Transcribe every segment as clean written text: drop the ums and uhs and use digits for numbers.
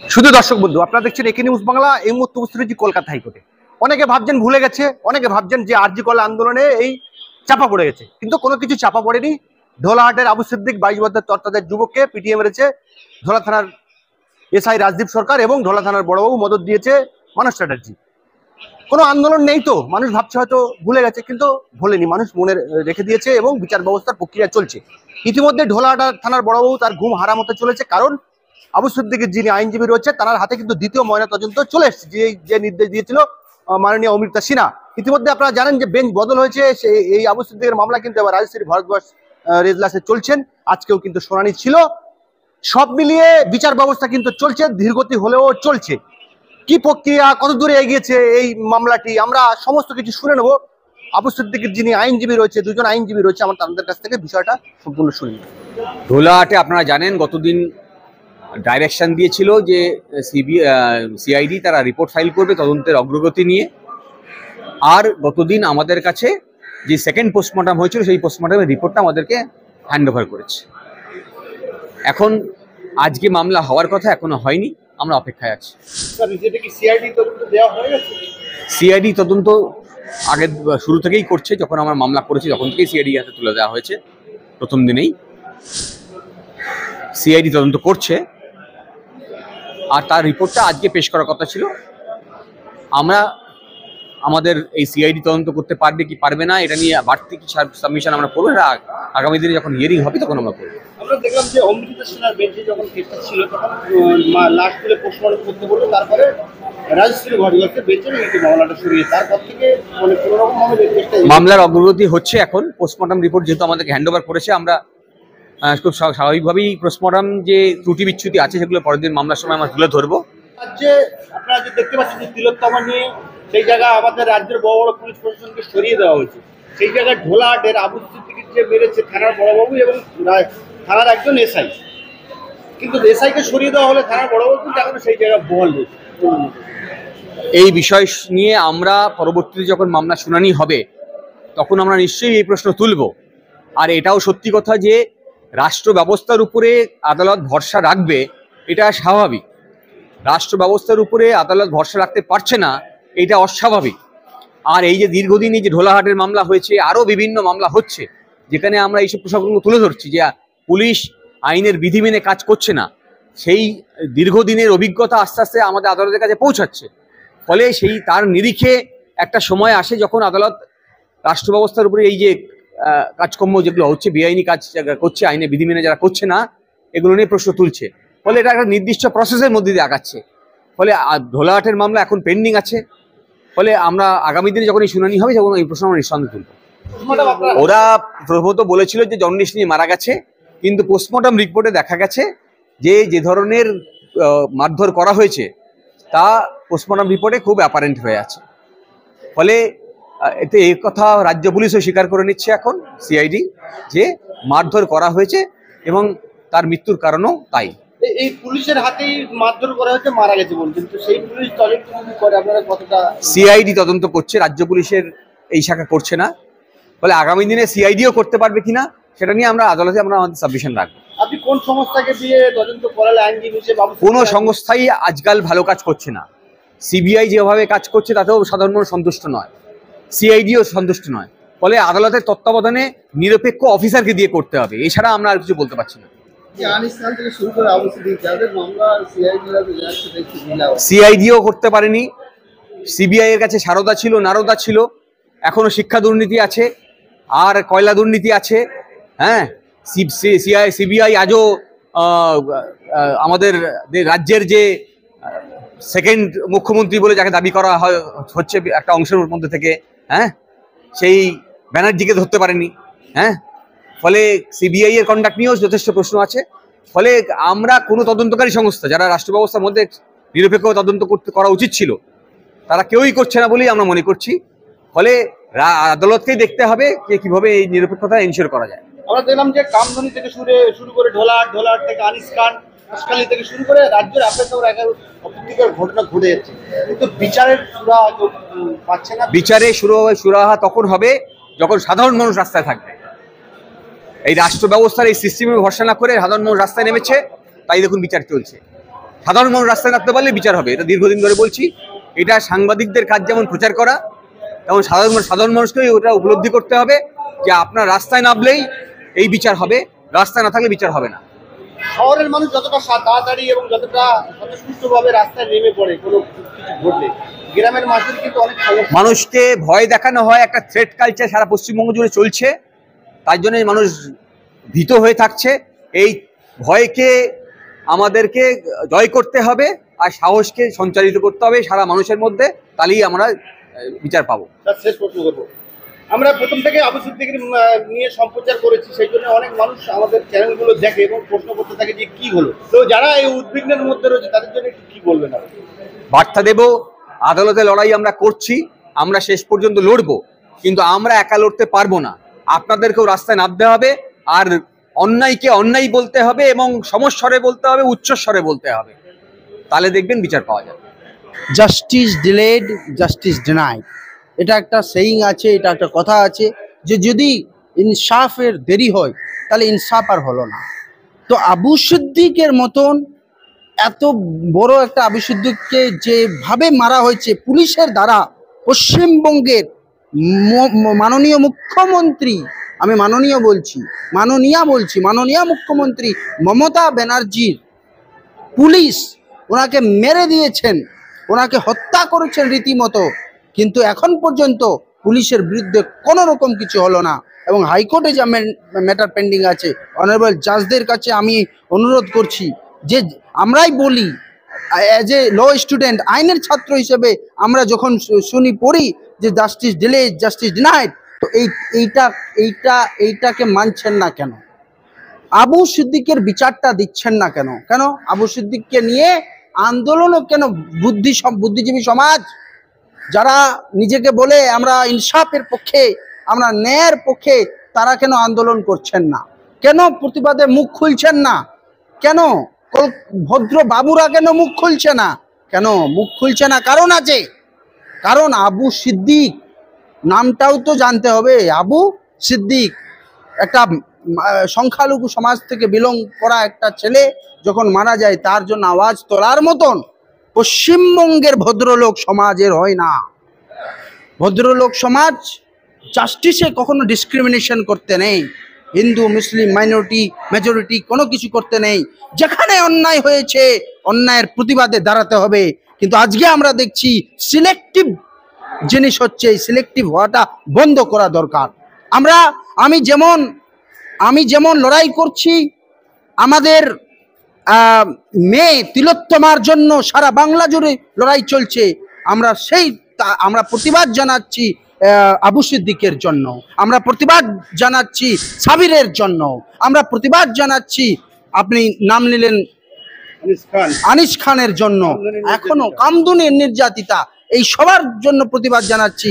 শুধু দর্শক বন্ধু, আপনারা দেখছেন একে নিউজ বাংলা। এই মুহূর্তে উপস্থিত হয়েছি কলকাতা হাইকোর্টে। অনেকে ভাবছেন ভুলে গেছে, অনেকে ভাবছেন যে আরজি কল আন্দোলনে এই চাপা পড়ে গেছে, কিন্তু কোনো কিছু চাপা পড়েনি। ঢোলাহাটের আবু সিদ্দিক 22 বছর তরতাজা যুবককে পিটিয়ে মেরেছে ঢোলা থানার এসআই রাজদীপ সরকার এবং ঢোলা থানার বড়বাবু মদত দিয়েছে মানস চ্যাটার্জি। কোনো আন্দোলন নেই তো মানুষ ভাবছে হয়তো ভুলে গেছে, কিন্তু ভোলেনি, মানুষ মনে রেখে দিয়েছে এবং বিচার ব্যবস্থার প্রক্রিয়া চলছে। ইতিমধ্যে ঢোলাহাটা থানার বড়বাবু তার ঘুম হারাম হতে চলেছে, কারণ আবু সিদ্দিকের যিনি আইনজীবী রয়েছে তার হাতে কিন্তু দ্বিতীয় ময়নাতদন্ত চলে এসেছে, যে নির্দেশ দিয়েছিল মাননীয় অমৃতা সিনহা। ইতিমধ্যে আপনারা জানেন যে বেঞ্চ বদল হয়েছে, এই আবু সিদ্দিকের মামলা কিন্তু এবার রাজশ্রী ভারতবর্ষ রেজলাসে চলছেন। আজকেও কিন্তু শুনানি ছিল। সব মিলিয়ে বিচার ব্যবস্থা কিন্তু চলছে, ধীরগতি হলেও চলছে। কি প্রক্রিয়া, কত দূরে এগিয়েছে এই মামলাটি, আমরা সমস্ত কিছু শুনে নেব। আবু সিদ্দিকের যিনি আইনজীবী রয়েছে, দুজন আইনজীবী রয়েছে, আমার তাদের কাছ থেকে বিষয়টা সম্পূর্ণ শুনি। ঢোলাহাটে আপনারা জানেন গতদিন ডাইরেকশন দিয়েছিল যে সিআইডি তারা রিপোর্ট ফাইল করবে তদন্তের অগ্রগতি নিয়ে। আর গতদিন আমাদের কাছে যে সেকেন্ড পোস্টমর্টম হয়েছিল সেই পোস্টমর্টমের রিপোর্টটা আমাদেরকে হ্যান্ড ওভার করেছে। এখন আজকে মামলা হওয়ার কথা, এখনো হয়নি, আমরা অপেক্ষায় আছি। সিআইডি তদন্ত আগের শুরু থেকেই করছে, যখন আমরা মামলা করেছি তখন থেকেই সিআইডি হাতে তুলে দেওয়া হয়েছে। প্রথম দিনেই সিআইডি তদন্ত করছে, আর তার রিপোর্টটা আজকে পেশ করার কথা ছিল। আমরা আমাদের এই সিআইডি তদন্ত করতে পারবে কি পারবে না এটা নিয়ে বাড়তি কি সাবমিশন আমরা করবো, এটা আগামী দিনে যখন হিয়ারিং হবে তখন আমরা করবো। আমরা দেখলাম যে অমৃতা সিনহার বেঞ্চে যখন কেসটা ছিল তখন লাশ তুলে পোস্টমর্টম করতে বললো, তারপরে রাজশ্রী ভারতবর্ষের বেঞ্চে মামলাটা সরিয়ে তারপর থেকে মানে কোনো রকম মামলার অগ্রগতি হচ্ছে। এখন পোস্টমর্টম রিপোর্ট যেহেতু আমাদেরকে হ্যান্ড ওভার করেছে, আমরা খুব স্বাভাবিকভাবেই পোস্টমর্টম যে ত্রুটি বিচ্যুতি আছে সেগুলো পরের দিন মামলার সময় আমরা তুলে ধরবো। রাজ্যে আপনারা যে দেখতে পাচ্ছেন যে তিলোত্তমা নিয়ে সেই জায়গা আমাদের রাজ্যের বড় বড় পুলিশ প্রশাসনকে সরিয়ে দেওয়া হয়েছে। সেই জায়গায় ঢোলাহাটের আবু সিদ্দিক যে মেরেছে থানার বড়বাবু এবং থানার একজন এসআই, কিন্তু এসআইকে সরিয়ে দেওয়া হলে থানার বড়বাবু কিন্তু এখনো সেই জায়গায় বহাল রয়েছে। এই বিষয় নিয়ে আমরা পরবর্তীতে যখন মামলা শুনানি হবে তখন আমরা নিশ্চয়ই এই প্রশ্ন তুলব। আর এটাও সত্যি কথা যে রাষ্ট্র ব্যবস্থার উপরে আদালত ভরসা রাখবে, এটা স্বাভাবিক। রাষ্ট্র ব্যবস্থার উপরে আদালত ভরসা রাখতে পারছে না, এটা অস্বাভাবিক। আর এই যে দীর্ঘদিন এই যে ঢোলাহাটের মামলা হয়েছে, আরও বিভিন্ন মামলা হচ্ছে যেখানে আমরা এইসব প্রসঙ্গ তুলে ধরছি যে পুলিশ আইনের বিধি মেনে কাজ করছে না, সেই দীর্ঘদিনের অভিজ্ঞতা আস্তে আস্তে আমাদের আদালতের কাছে পৌঁছাচ্ছে। ফলে সেই তার নিরিখে একটা সময় আসে যখন আদালত রাষ্ট্র ব্যবস্থার উপরে এই যে কাজকর্ম যেগুলো হচ্ছে, বেআইনি কাজ করছে, আইনে বিধি মেনে যারা করছে না, এগুলো নিয়ে প্রশ্ন তুলছে। ফলে এটা একটা নির্দিষ্ট প্রসেসের মধ্যে দিয়ে আগাচ্ছে। ফলে ঢোলাহাটের মামলা এখন পেন্ডিং আছে। ফলে আমরা আগামী দিনে যখন এই শুনানি হবে তখন এই প্রশ্ন আমরা নিঃসন্দেহে তুলব। ওরা প্রথমত বলেছিল যে জন্ডিস নিয়ে মারা গেছে, কিন্তু পোস্টমর্টম রিপোর্টে দেখা গেছে যে ধরনের মারধর করা হয়েছে তা পোস্টমর্টম রিপোর্টে খুব অ্যাপারেন্ট হয়ে আছে। ফলে এতে এই কথা রাজ্য পুলিশও স্বীকার করে নিচ্ছে এখন, সিআইডি, যে মারধর করা হয়েছে এবং তার মৃত্যুর কারণও তাই। এই পুলিশের হাতেই মারধর করা হয়েছে, মারা গেছে বলছেন, তো সেই পুলিশ তদন্ত করে আপনারা কতটা? সিআইডি তদন্ত করছে, রাজ্য পুলিশের এই শাখা করছে না। ফলে আগামী দিনে সিআইডিও করতে পারবে কিনা সেটা নিয়ে আমরা আদালতে আমাদের সাবমিশন রাখবো। আপনি কোন সংস্থাকে দিয়ে তদন্ত করালে আইনজীবী হিসেবে? কোনো সংস্থাই আজকাল ভালো কাজ করছে না। সিবিআই যেভাবে কাজ করছে তাতেও সাধারণ মানুষ সন্তুষ্ট নয়, সিআইডিও সন্তুষ্ট নয়। ফলে আদালতের তত্ত্বাবধানে নিরপেক্ষ অফিসারকে দিয়ে করতে হবে, এছাড়া আমরা আর কিছু বলতে পারছি না। সিআইডিও করতে পারেনি, সিবিআই এর কাছে সারদা ছিল, নারদা ছিল, এখনো শিক্ষা দুর্নীতি আছে, আর কয়লা দুর্নীতি আছে। হ্যাঁ, সিবিআই আজও আমাদের রাজ্যের যে সেকেন্ড মুখ্যমন্ত্রী বলে যাকে দাবি করা হচ্ছে একটা অংশের মধ্যে থেকে, হ্যাঁ, সেই ব্যানার্জিকে ধরতে পারেনি। হ্যাঁ, ফলে সিবিআই এর কন্ডাক্ট নিয়েও যথেষ্ট প্রশ্ন আছে। ফলে আমরা কোনো তদন্তকারী সংস্থা যারা রাষ্ট্র ব্যবস্থার মধ্যে নিরপেক্ষ তদন্ত করা উচিত ছিল তারা কেউই করছে না বলেই আমরা মনে করছি। ফলে আদালতকেই দেখতে হবে যে কিভাবে এই নিরপেক্ষতা এনশিওর করা যায়। আমরা দেখলাম যে কামধুনি থেকে শুরু করে ঢোলাহাট থেকে আনিস খান হাসখালি থেকে শুরু করে রাজ্যের আপত্তিকর ঘটনা ঘটে যাচ্ছে, কিন্তু বিচারের সুরাহা পাচ্ছে না। বিচারে সুরাহা তখন হবে যখন সাধারণ মানুষ রাস্তায় থাকবে। এই রাষ্ট্র ব্যবস্থার এই সিস্টেমে ভরসা না করে সাধারণ মানুষ রাস্তায় নেমেছে, তাই দেখুন বিচার চলছে। সাধারণ মানুষ রাস্তায় নামতে পারলে বিচার হবে, এটা দীর্ঘদিন ধরে বলছি। এটা সাংবাদিকদের কাজ যেমন প্রচার করা, তেমন সাধারণ মানুষকে ওটা উপলব্ধি করতে হবে যে আপনার রাস্তায় নামলেই এই বিচার হবে, রাস্তায় না থাকলে বিচার হবে না। শহরের মানুষ যতটা তাড়াতাড়ি এবং যতটা স্বতঃস্ফূর্তভাবে রাস্তায় নেমে পড়ে কোনো কিছু ঘটলে, গ্রামের মানুষের কিন্তু অনেক সমস্যা। মানুষকে ভয় দেখানো হয়, একটা থ্রেট কালচার সারা পশ্চিমবঙ্গ জুড়ে চলছে, তার জন্য মানুষ ভীত হয়ে থাকছে। এই ভয়কে আমাদেরকে জয় করতে হবে আর সাহসকে সঞ্চারিত করতে হবে সারা মানুষের মধ্যে, তাহলেই আমরা বিচার পাবো। তার শেষ প্রশ্ন করবো, আমরা প্রথম থেকে আবু সিদ্দিকীর নিয়ে সম্প্রচার করেছি, সেই জন্য অনেক মানুষ আমাদের চ্যানেলগুলো দেখে এবং প্রশ্ন করতে থাকে যে কি হলো। তো যারা এই উদ্বিগ্নের মধ্যে রয়েছে তাদের জন্য একটু কি বলবেন আপনি? বার্তা দেব, আদালতে লড়াই আমরা করছি, আমরা শেষ পর্যন্ত লড়বো, কিন্তু আমরা একা লড়তে পারবো না। আপনাদেরকেও রাস্তায় নামতে হবে, আর অন্যায়কে অন্যায় বলতে হবে এবং সমস্বরে বলতে হবে, উচ্চস্বরে বলতে হবে, তাহলে দেখবেন বিচার পাওয়া যাবে। জাস্টিস ডিলেড জাস্টিস ডিনাইড, এটা একটা সেইং আছে, এটা একটা কথা আছে যে যদি ইনসাফের দেরি হয় তাহলে ইনসাফ আর হলো না। তো আবু সিদ্দিকের মতন এত বড় একটা আবু সিদ্দিককে যেভাবে মারা হয়েছে পুলিশের দ্বারা, পশ্চিমবঙ্গের মাননীয় মুখ্যমন্ত্রী, আমি মাননীয় মুখ্যমন্ত্রী মমতা ব্যানার্জির পুলিশ ওনাকে মেরে দিয়েছেন, ওনাকে হত্যা করেছেন রীতিমতো, কিন্তু এখন পর্যন্ত পুলিশের বিরুদ্ধে কোনো রকম কিছু হলো না। এবং হাইকোর্টে যা ম্যাটার পেন্ডিং আছে, অনারেবল জাজদের কাছে আমি অনুরোধ করছি যে আমরাই বলি অ্যাজ এ ল স্টুডেন্ট, আইনের ছাত্র হিসেবে আমরা যখন শুনি পড়ি যে জাস্টিস ডিলেড জাস্টিস ডিনাইড, তো এইটাকে মানছেন না কেন? আবু সিদ্দিকের বিচারটা দিচ্ছেন না কেন? আবু সিদ্দিককে নিয়ে আন্দোলনও কেন? বুদ্ধিজীবী সমাজ যারা নিজেকে বলে আমরা ইনসাফের পক্ষে, আমরা ন্যায়ের পক্ষে, তারা কেন আন্দোলন করছেন না? কেন প্রতিবাদে মুখ খুলছেন না? কেন ভদ্র বাবুরা কেন মুখ খুলছে না? কারণ আছে, কারণ আবু সিদ্দিক নামটাও তো জানতে হবে। আবু সিদ্দিক একটা সংখ্যালঘু সমাজ থেকে বিলং করা একটা ছেলে যখন মারা যায়, তার জন্য আওয়াজ তোলার মতন পশ্চিমবঙ্গের ভদ্রলোক সমাজের হয় না। ভদ্রলোক সমাজ জাস্টিসে কখনো ডিসক্রিমিনেশন করতে নেই, হিন্দু মুসলিম মাইনরিটি মেজরিটি কোনো কিছু করতে নেই। যেখানে অন্যায় হয়েছে অন্যায়ের প্রতিবাদে দাঁড়াতে হবে। কিন্তু আজকে আমরা দেখছি সিলেক্টিভ জিনিস হচ্ছে, সিলেক্টিভ হওয়াটা বন্ধ করা দরকার। আমি যেমন লড়াই করছি, আমাদের মেয়ে তিলোত্তমার জন্য সারা বাংলা জুড়ে লড়াই চলছে, আমরা প্রতিবাদ জানাচ্ছি আবু সিদ্দিকের জন্য, আমরা প্রতিবাদ জানাচ্ছি সাবিরের জন্য, আমরা প্রতিবাদ জানাচ্ছি আপনি নাম নিলেন আনিস খানের জন্য, এখনো কামদুনির নির্যাতিতা, এই সবার জন্য প্রতিবাদ জানাচ্ছি।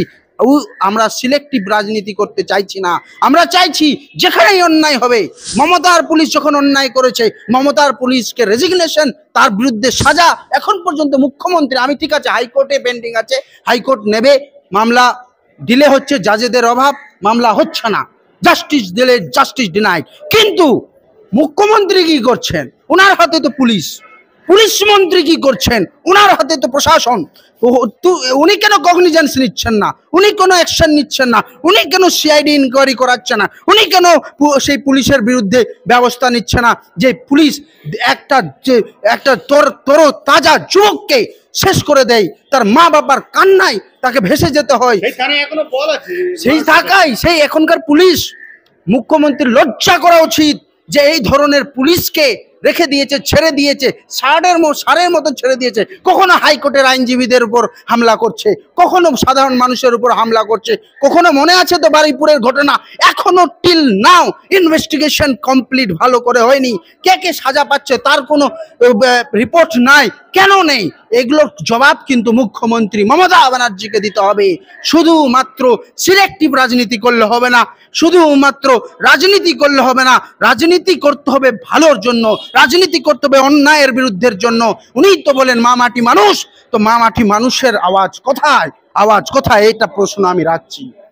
আমরা সিলেক্টিভ রাজনীতি করতে চাইছি না, আমরা চাইছি যেখানেই অন্যায় হবে। মমতার পুলিশ যখন অন্যায় করেছে, মমতার পুলিশকে রেজিগনেশন, তার বিরুদ্ধে সাজা। এখন পর্যন্ত মুখ্যমন্ত্রী, আমি ঠিক আছে হাইকোর্টে পেন্ডিং আছে, হাইকোর্ট নেবে, মামলা ডিলে হচ্ছে, জাজেদের অভাব, মামলা হচ্ছে না। জাস্টিস ডিলেড জাস্টিস ডিনাইড, কিন্তু মুখ্যমন্ত্রী কি করছেন? ওনার হাতে তো পুলিশ মন্ত্রী কি করছেন? ওনার হাতে তো প্রশাসন। উনি কেন কগনিজেন্স নিচ্ছেন না? উনি কোনো অ্যাকশন নিচ্ছেন না? উনি কেন সিআইডি ইনকোয়ারি করাচ্ছে না? উনি কেন সেই পুলিশের বিরুদ্ধে ব্যবস্থা নিচ্ছে না? যে পুলিশ একটা তাজা যুবককে শেষ করে দেয়, তার মা বাবার কান্নায় তাকে ভেসে যেতে হয়, সেই এখনকার পুলিশ। মুখ্যমন্ত্রীর লজ্জা করা উচিত যে এই ধরনের পুলিশকে রেখে দিয়েছে, ছেড়ে দিয়েছে, সারের মতো ছেড়ে দিয়েছে। কখনো হাইকোর্টের আইনজীবীদের উপর হামলা করছে, কখনো সাধারণ মানুষের উপর হামলা করছে। কখনো মনে আছে তো বারুইপুরের ঘটনা, এখনো টিল নাও ইনভেস্টিগেশন কমপ্লিট ভালো করে হয়নি। কে সাজা পাচ্ছে তার কোনো রিপোর্ট নাই, কেন নেই? এগুলোর জবাব কিন্তু মুখ্যমন্ত্রী মমতা ব্যানার্জিকে দিতে হবে। শুধুমাত্র সিলেক্টিভ রাজনীতি করলে হবে না, শুধুমাত্র রাজনীতি করলে হবে না, রাজনীতি করতে হবে ভালোর জন্য, রাজনীতি করতে হবে অন্যায়ের বিরুদ্ধের জন্য। উনিই তো বলেন মা মাটি মানুষ, তো মা মাটি মানুষের আওয়াজ কোথায়? এটা প্রশ্ন আমি রাখছি।